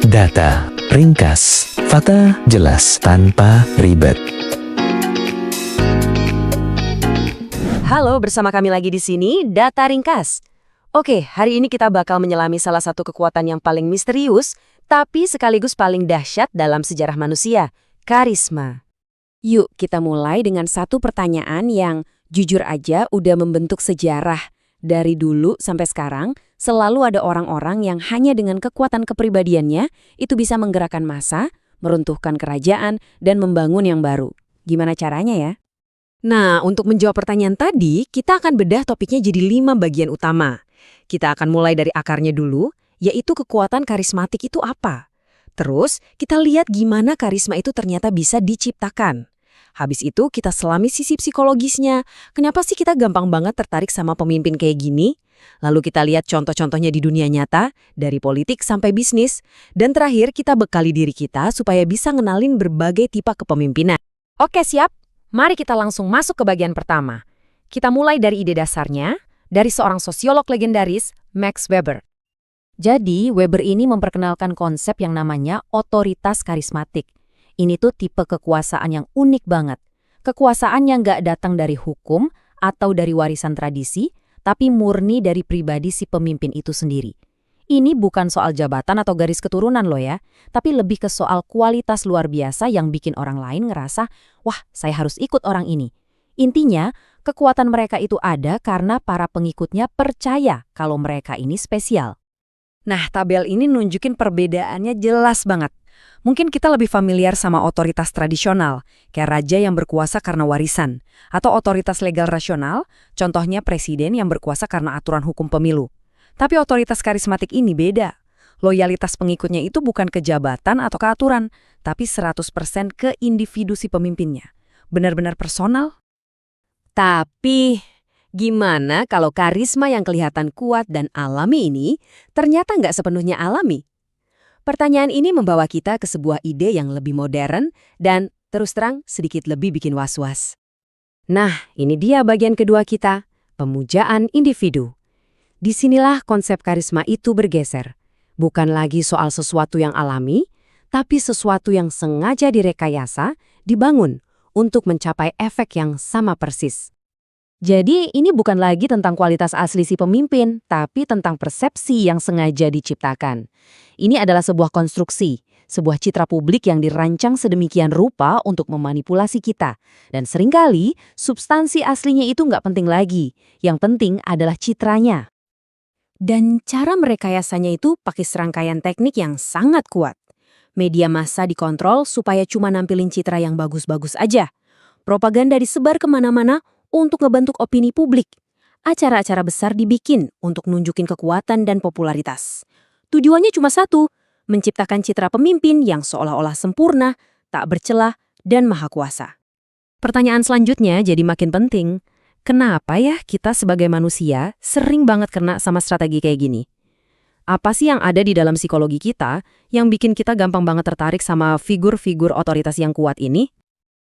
Data ringkas, fakta jelas tanpa ribet. Halo, bersama kami lagi di sini, Data Ringkas. Oke, hari ini kita bakal menyelami salah satu kekuatan yang paling misterius, tapi sekaligus paling dahsyat dalam sejarah manusia, karisma. Yuk kita mulai dengan satu pertanyaan yang jujur aja udah membentuk sejarah. Dari dulu sampai sekarang, selalu ada orang-orang yang hanya dengan kekuatan kepribadiannya itu bisa menggerakkan massa, meruntuhkan kerajaan, dan membangun yang baru. Gimana caranya ya? Nah, untuk menjawab pertanyaan tadi, kita akan bedah topiknya jadi 5 bagian utama. Kita akan mulai dari akarnya dulu, yaitu kekuatan karismatik itu apa. Terus, kita lihat gimana karisma itu ternyata bisa diciptakan. Habis itu, kita selami sisi psikologisnya. Kenapa sih kita gampang banget tertarik sama pemimpin kayak gini? Lalu kita lihat contoh-contohnya di dunia nyata, dari politik sampai bisnis. Dan terakhir, kita bekali diri kita supaya bisa ngenalin berbagai tipe kepemimpinan. Oke siap, mari kita langsung masuk ke bagian pertama. Kita mulai dari ide dasarnya, dari seorang sosiolog legendaris, Max Weber. Jadi, Weber ini memperkenalkan konsep yang namanya otoritas karismatik. Ini tuh tipe kekuasaan yang unik banget. Kekuasaan yang nggak datang dari hukum atau dari warisan tradisi, tapi murni dari pribadi si pemimpin itu sendiri. Ini bukan soal jabatan atau garis keturunan loh ya, tapi lebih ke soal kualitas luar biasa yang bikin orang lain ngerasa, wah saya harus ikut orang ini. Intinya, kekuatan mereka itu ada karena para pengikutnya percaya kalau mereka ini spesial. Nah, tabel ini nunjukin perbedaannya jelas banget. Mungkin kita lebih familiar sama otoritas tradisional, kayak raja yang berkuasa karena warisan, atau otoritas legal rasional, contohnya presiden yang berkuasa karena aturan hukum pemilu. Tapi otoritas karismatik ini beda. Loyalitas pengikutnya itu bukan ke jabatan atau ke aturan, tapi 100% ke individu si pemimpinnya. Benar-benar personal. Tapi, gimana kalau karisma yang kelihatan kuat dan alami ini ternyata nggak sepenuhnya alami? Pertanyaan ini membawa kita ke sebuah ide yang lebih modern dan terus terang sedikit lebih bikin was-was. Nah, ini dia bagian kedua kita, pemujaan individu. Disinilah konsep karisma itu bergeser. Bukan lagi soal sesuatu yang alami, tapi sesuatu yang sengaja direkayasa, dibangun untuk mencapai efek yang sama persis. Jadi ini bukan lagi tentang kualitas asli si pemimpin, tapi tentang persepsi yang sengaja diciptakan. Ini adalah sebuah konstruksi, sebuah citra publik yang dirancang sedemikian rupa untuk memanipulasi kita. Dan seringkali, substansi aslinya itu nggak penting lagi. Yang penting adalah citranya. Dan cara merekayasanya itu pakai serangkaian teknik yang sangat kuat. Media massa dikontrol supaya cuma nampilin citra yang bagus-bagus aja. Propaganda disebar kemana-mana untuk ngebentuk opini publik. Acara-acara besar dibikin untuk nunjukin kekuatan dan popularitas. Tujuannya cuma satu, menciptakan citra pemimpin yang seolah-olah sempurna, tak bercelah, dan maha kuasa. Pertanyaan selanjutnya jadi makin penting. Kenapa ya kita sebagai manusia sering banget kena sama strategi kayak gini? Apa sih yang ada di dalam psikologi kita yang bikin kita gampang banget tertarik sama figur-figur otoritas yang kuat ini?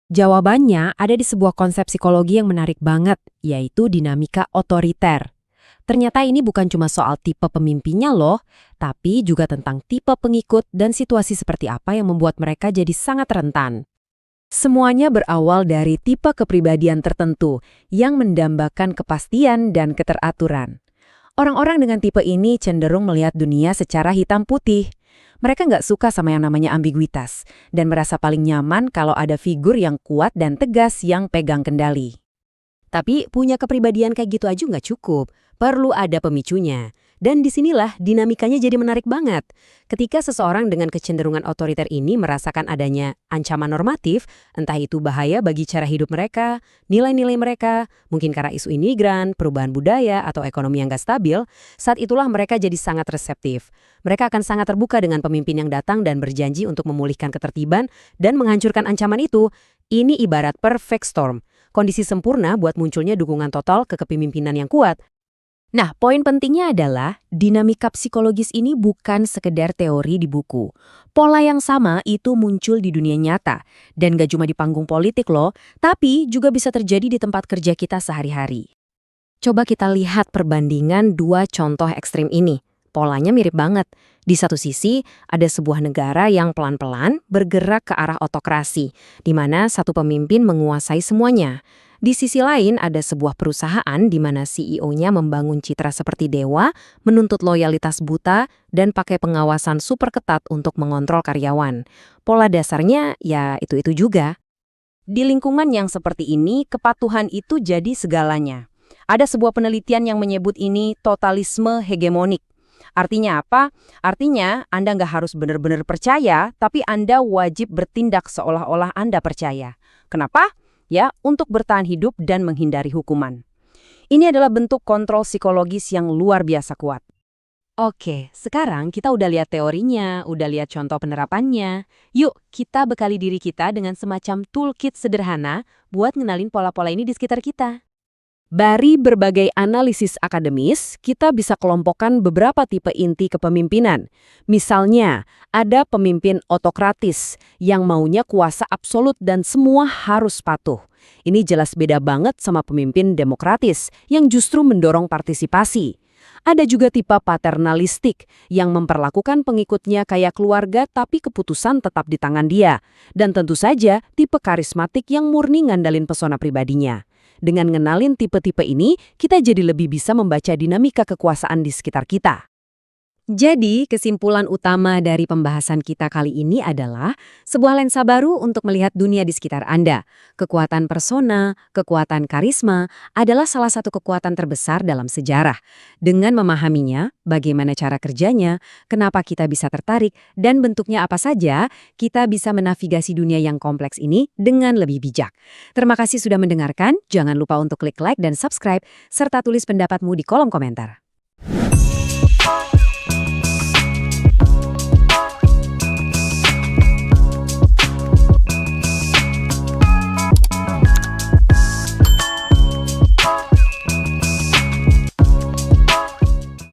Jawabannya ada di sebuah konsep psikologi yang menarik banget, yaitu dinamika otoriter. Ternyata ini bukan cuma soal tipe pemimpinnya loh, tapi juga tentang tipe pengikut dan situasi seperti apa yang membuat mereka jadi sangat rentan. Semuanya berawal dari tipe kepribadian tertentu yang mendambakan kepastian dan keteraturan. Orang-orang dengan tipe ini cenderung melihat dunia secara hitam putih. Mereka nggak suka sama yang namanya ambiguitas dan merasa paling nyaman kalau ada figur yang kuat dan tegas yang pegang kendali. Tapi punya kepribadian kayak gitu aja nggak cukup, perlu ada pemicunya. Dan disinilah dinamikanya jadi menarik banget. Ketika seseorang dengan kecenderungan otoriter ini merasakan adanya ancaman normatif, entah itu bahaya bagi cara hidup mereka, nilai-nilai mereka, mungkin karena isu imigran, perubahan budaya, atau ekonomi yang gak stabil, saat itulah mereka jadi sangat reseptif. Mereka akan sangat terbuka dengan pemimpin yang datang dan berjanji untuk memulihkan ketertiban dan menghancurkan ancaman itu. Ini ibarat perfect storm, kondisi sempurna buat munculnya dukungan total ke kepemimpinan yang kuat. Nah, poin pentingnya adalah dinamika psikologis ini bukan sekedar teori di buku. Pola yang sama itu muncul di dunia nyata, dan gak cuma di panggung politik loh, tapi juga bisa terjadi di tempat kerja kita sehari-hari. Coba kita lihat perbandingan dua contoh ekstrim ini. polanya mirip banget. Di satu sisi, ada sebuah negara yang pelan-pelan bergerak ke arah otokrasi, di mana satu pemimpin menguasai semuanya. Di sisi lain, ada sebuah perusahaan di mana CEO-nya membangun citra seperti dewa, menuntut loyalitas buta, dan pakai pengawasan super ketat untuk mengontrol karyawan. Pola dasarnya ya itu-itu juga. Di lingkungan yang seperti ini, kepatuhan itu jadi segalanya. Ada sebuah penelitian yang menyebut ini totalisme hegemonik. Artinya apa? Artinya Anda nggak harus benar-benar percaya, tapi Anda wajib bertindak seolah-olah Anda percaya. Kenapa? Ya, untuk bertahan hidup dan menghindari hukuman. Ini adalah bentuk kontrol psikologis yang luar biasa kuat. Oke, sekarang kita udah lihat teorinya, udah lihat contoh penerapannya. Yuk, kita bekali diri kita dengan semacam toolkit sederhana buat ngenalin pola-pola ini di sekitar kita. Dari berbagai analisis akademis, kita bisa kelompokkan beberapa tipe inti kepemimpinan. Misalnya, ada pemimpin otokratis yang maunya kuasa absolut dan semua harus patuh. Ini jelas beda banget sama pemimpin demokratis yang justru mendorong partisipasi. Ada juga tipe paternalistik yang memperlakukan pengikutnya kayak keluarga tapi keputusan tetap di tangan dia. Dan tentu saja tipe karismatik yang murni ngandalin pesona pribadinya. Dengan ngenalin tipe-tipe ini, kita jadi lebih bisa membaca dinamika kekuasaan di sekitar kita. Jadi, kesimpulan utama dari pembahasan kita kali ini adalah sebuah lensa baru untuk melihat dunia di sekitar Anda. Kekuatan persona, kekuatan karisma adalah salah satu kekuatan terbesar dalam sejarah. Dengan memahaminya, bagaimana cara kerjanya, kenapa kita bisa tertarik, dan bentuknya apa saja, kita bisa menavigasi dunia yang kompleks ini dengan lebih bijak. Terima kasih sudah mendengarkan, jangan lupa untuk klik like dan subscribe, serta tulis pendapatmu di kolom komentar.